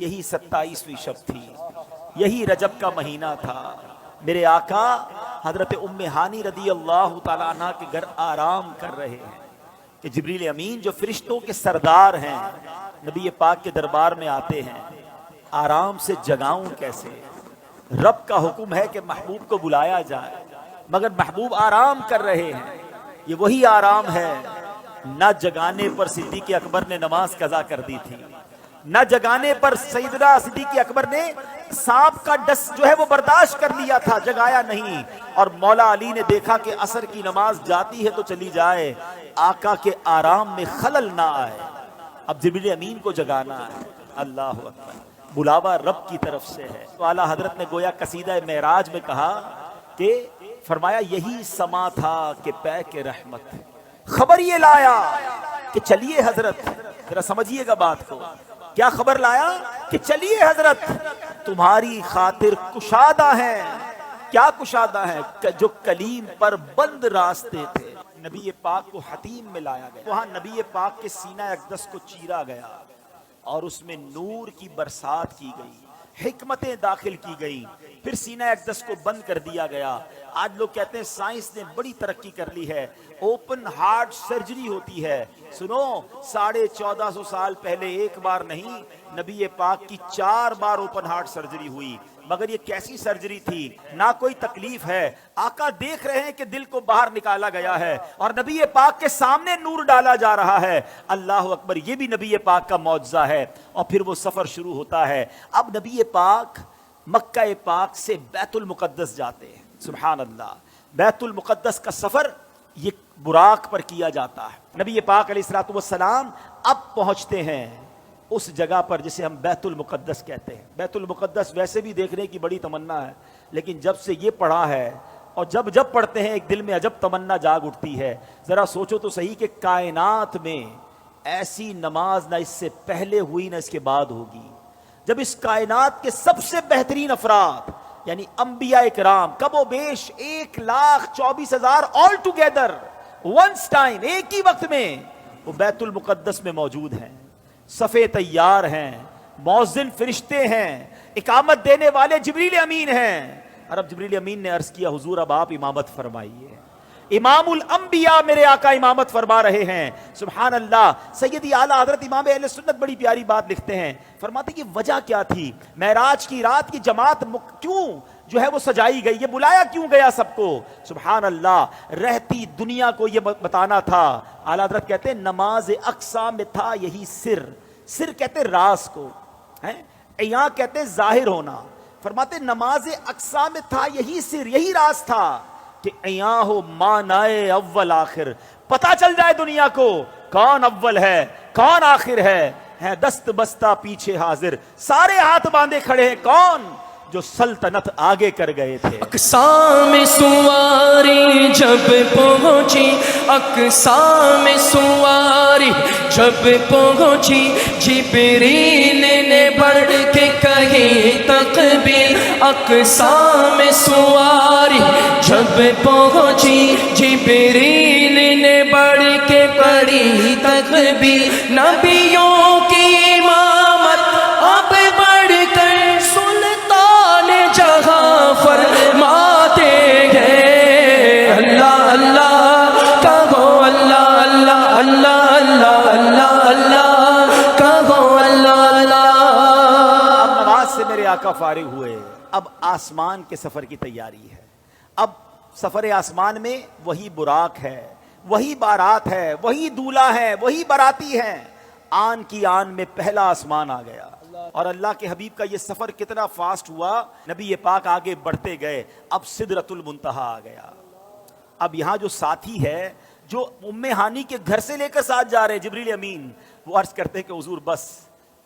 یہی 27ویں شب تھی، یہی رجب کا مہینہ تھا۔ میرے آقا حضرت ام ہانی رضی اللہ تعالیٰ عنہ کے گھر آرام کر رہے ہیں کہ جبریل امین جو فرشتوں کے سردار ہیں نبی پاک کے دربار میں آتے ہیں، آرام سے جگاؤں کیسے؟ رب کا حکم ہے کہ محبوب کو بلایا جائے، مگر محبوب آرام کر رہے ہیں۔ یہ وہی آرام ہے، نہ جگانے پر صدیق اکبر نے نماز قضا کر دی تھی، نہ جگانے پر سیدنا صدیق اکبر نے سانپ کا ڈس جو ہے وہ برداشت کر لیا تھا، جگایا نہیں۔ اور مولا علی نے دیکھا کہ عصر کی نماز جاتی ہے تو چلی جائے، آقا کے آرام میں خلل نہ آئے، اب جبریل امین کو جگانا ہے۔ اللہ اکبر، بلاوا رب کی طرف سے ہے۔ تو اعلیٰ حضرت نے گویا قصیدہ معراج میں کہا کہ فرمایا یہی سما تھا کہ پے کے رحمت، خبر یہ لایا کہ چلیے حضرت، ذرا سمجھیے گا بات کو، کیا خبر لایا کہ چلیے حضرت تمہاری خاطر کشادہ ہیں۔ کیا کشادہ ہیں؟ جو کلیم پر بند راستے تھے، نبی پاک کو حتیم میں لایا گیا، وہاں نبی پاک کے سینہ اقدس کو چیرا گیا اور اس میں نور کی برسات کی گئی، حکمتیں داخل کی گئی، پھر سینہ اقدس کو بند کر دیا گیا۔ آج لوگ کہتے ہیں سائنس نے بڑی ترقی کر لی ہے، اوپن ہارٹ سرجری ہوتی ہے۔ سنو، 1450 سال پہلے ایک بار نہیں، نبی پاک کی 4 بار اوپن ہارٹ سرجری ہوئی، مگر یہ کیسی سرجری تھی؟ نہ کوئی تکلیف ہے، آقا دیکھ رہے ہیں کہ دل کو باہر نکالا گیا ہے اور نبی پاک کے سامنے نور ڈالا جا رہا ہے۔ اللہ اکبر، یہ بھی نبی پاک کا معجزہ ہے۔ اور پھر وہ سفر شروع ہوتا ہے۔ اب نبی پاک مکہ پاک سے بیت المقدس جاتے ہیں۔ سبحان اللہ، بیت المقدس کا سفر یہ براق پر کیا جاتا ہے۔ نبی پاک علیہ الصلوۃ والسلام اب پہنچتے ہیں اس جگہ پر جسے ہم بیت المقدس کہتے ہیں۔ بیت المقدس ویسے بھی دیکھنے کی بڑی تمنا ہے، لیکن جب سے یہ پڑھا ہے اور جب پڑھتے ہیں ایک دل میں عجب تمنا جاگ اٹھتی ہے۔ ذرا سوچو تو صحیح کہ کائنات میں ایسی نماز نہ اس سے پہلے ہوئی نہ اس کے بعد ہوگی، جب اس کائنات کے سب سے بہترین افراد یعنی انبیاء کرام کم و بیش 1,24,000 آل ٹوگیدر ونس ٹائم، ایک ہی وقت میں وہ بیت المقدس میں موجود ہیں، صفے تیار ہیں، مؤذن فرشتے ہیں، اقامت دینے والے جبریل امین ہیں۔ اور اب جبریل امین نے عرض کیا حضور اب آپ امامت فرمائیے، امام الانبیاء میرے آقا امامت فرما رہے ہیں۔ سبحان اللہ، سیدی اعلیٰ حضرت امام اہل سنت بڑی پیاری بات لکھتے ہیں، فرماتے کہ وجہ کیا تھی؟ معراج کی رات کی جماعت کیوں جو ہے وہ سجائی گئی، یہ بلایا کیوں گیا سب کو؟ سبحان اللہ، رہتی دنیا کو یہ بتانا تھا۔ اعلیٰ حضرت کہتے ہیں نماز اقصا میں تھا یہی سر، سر کہتے راز کو، یہاں کہتے ظاہر ہونا۔ فرماتے نماز اقصا میں تھا یہی سر، یہی راز تھا کہ ایاں ہو مانائے اول آخر، پتا چل جائے دنیا کو کون اول ہے کون آخر ہے دست بستہ پیچھے حاضر، سارے ہاتھ باندھے کھڑے ہیں، کون؟ جو سلطنت آگے کر گئے تھے۔ اقصا میں سواری جب پہنچی، اقصا میں سواری جب پہنچی، جبریل نے بڑھ کے کہی تکبیر۔ اقصا میں سواری جب پہنچی، جبریل نے بڑھ کے پڑھی تکبیر۔ نبیوں کی امامت اب بڑھ کر سلطان جہاں فرماتے ہیں، اللہ اللہ کہو، اللہ اللہ اللہ اللہ اللہ اللہ کہو، اللہ اللہ۔ اب نماز سے میرے آقا فارغ ہوئے، اب آسمان کے سفر کی تیاری ہے۔ اب سفر آسمان میں وہی براق ہے، وہی بارات ہے، وہی دولہا ہے، وہی باراتی ہیں۔ آن کی آن میں پہلا آسمان آ گیا، اور اللہ کے حبیب کا یہ سفر کتنا فاسٹ ہوا، نبی پاک آگے بڑھتے گئے، اب سدرۃ المنتہا آ گیا۔ اب یہاں جو ساتھی ہے جو ام ہانی کے گھر سے لے کر ساتھ جا رہے ہیں جبریل امین، وہ عرض کرتے ہیں کہ حضور بس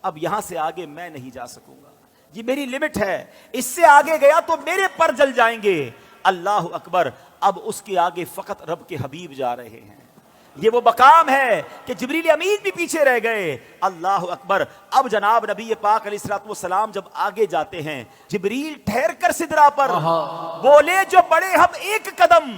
اب یہاں سے آگے میں نہیں جا سکوں گا، یہ میری لمٹ ہے، اس سے آگے گیا تو میرے پر جل جائیں گے۔ اللہ اکبر، اب اس کے آگے فقط رب کے حبیب جا رہے ہیں۔ یہ وہ مقام ہے کہ جبریل امین بھی پیچھے رہ گئے۔ اللہ اکبر، اب جناب نبی پاک علیہ الصلوۃ والسلام جب آگے جاتے ہیں، جبریل ٹھہر کر سدرا پر بولے جو بڑے ہم ایک قدم،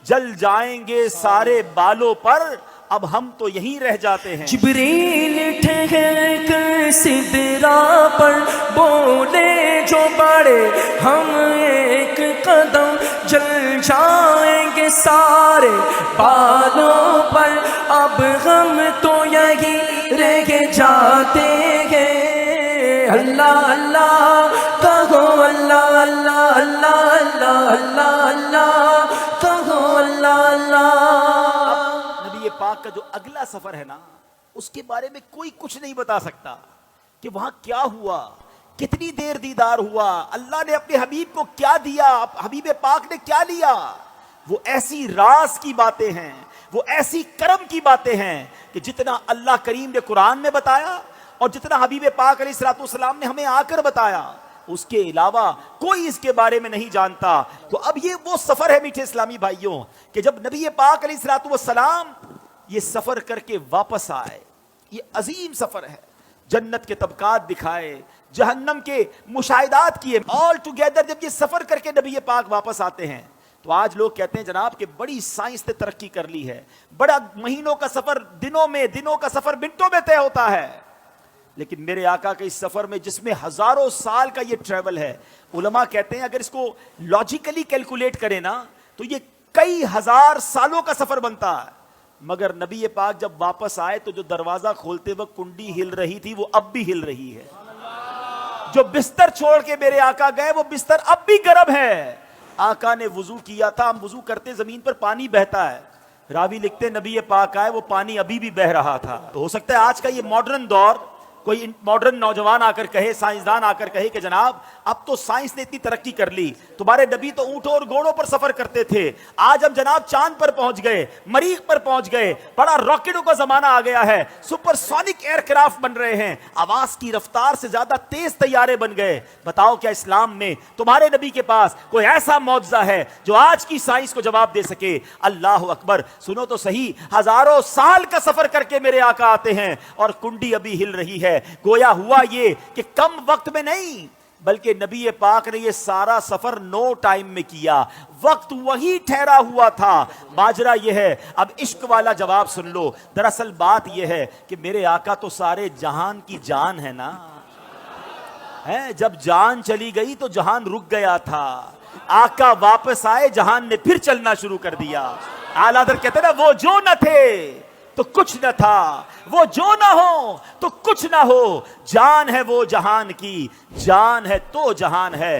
جل جائیں گے سارے بالوں پر، اب ہم تو یہیں رہ جاتے ہیں. جبریل ٹھہر کر سدرا پر بولے جو بڑے ہم ایک قدم جل جائیں گے سارے بالوں پر، اب ہم تو یہی رہ جاتے ہیں. اللہ اللہ کہو، اللہ اللہ اللہ اللہ اللہ اللہ کہو، اللہ اللہ. نبی پاک کا جو اگلا سفر ہے نا، اس کے بارے میں کوئی کچھ نہیں بتا سکتا کہ وہاں کیا ہوا، کتنی دیر دیدار ہوا، اللہ نے اپنے حبیب کو کیا دیا، حبیب پاک نے کیا لیا. وہ ایسی راز کی باتیں ہیں، وہ ایسی کرم کی باتیں ہیں کہ جتنا اللہ کریم نے قرآن میں بتایا اور جتنا حبیب پاک علیہ الصلوۃ والسلام نے ہمیں آ کر بتایا، اس کے علاوہ کوئی اس کے بارے میں نہیں جانتا. تو اب یہ وہ سفر ہے میٹھے اسلامی بھائیوں کہ جب نبی پاک علیہ الصلوۃ والسلام یہ سفر کر کے واپس آئے، یہ عظیم سفر ہے. جنت کے طبقات دکھائے، جہنم کے مشاہدات کیے، آل ٹوگیدر جب یہ سفر کر کے نبی پاک واپس آتے ہیں تو آج لوگ کہتے ہیں جناب کہ بڑی سائنس نے ترقی کر لی ہے، بڑا مہینوں کا سفر دنوں میں، دنوں کا سفر منٹوں میں طے ہوتا ہے. لیکن میرے آقا کے اس سفر میں جس میں ہزاروں سال کا یہ ٹریول ہے، علماء کہتے ہیں اگر اس کو لاجیکلی کیلکولیٹ کریں نا تو یہ کئی ہزار سالوں کا سفر بنتا ہے. مگر نبی پاک جب واپس آئے تو جو دروازہ کھولتے وقت کنڈی ہل رہی تھی وہ اب بھی ہل رہی ہے. جو بستر چھوڑ کے میرے آقا گئے وہ بستر اب بھی گرم ہے. آقا نے وضو کیا تھا، ہم وضو کرتے زمین پر پانی بہتا ہے، راوی لکھتے نبی پاک آئے وہ پانی ابھی بھی بہ رہا تھا. تو ہو سکتا ہے آج کا یہ ماڈرن دور کوئی ماڈرن نوجوان آ کر کہے، سائنسدان آ کر کہے کہ جناب اب تو سائنس نے اتنی ترقی کر لی، تمہارے نبی تو اونٹوں اور گھوڑوں پر سفر کرتے تھے، آج ہم جناب چاند پر پہنچ گئے، مریخ پر پہنچ گئے، بڑا راکٹوں کا زمانہ آ گیا ہے، سپر سونک ایئر کرافٹ بن رہے ہیں، آواز کی رفتار سے زیادہ تیز طیارے بن گئے. بتاؤ کیا اسلام میں تمہارے نبی کے پاس کوئی ایسا معجزہ ہے جو آج کی سائنس کو جواب دے سکے؟ اللہ اکبر. سنو تو صحیح، ہزاروں سال کا سفر کر کے میرے آقا آتے ہیں اور کنڈی ابھی ہل رہی ہے. گویا ہوا یہ کہ کم وقت میں نہیں بلکہ نبی پاک نے یہ سارا سفر نو ٹائم میں کیا، وقت وہی ٹھہرا ہوا تھا. ماجرا یہ ہے، اب عشق والا جواب سن لو. دراصل بات یہ ہے کہ میرے آقا تو سارے جہان کی جان ہے نا، ہے جب جان چلی گئی تو جہان رک گیا تھا، آقا واپس آئے جہان نے پھر چلنا شروع کر دیا. اعلیٰ حضرت کہتے ہیں نا وہ جو نہ تھے تو کچھ نہ تھا، وہ جو نہ ہو تو کچھ نہ ہو، جان ہے وہ جہان کی، جان ہے تو جہان ہے.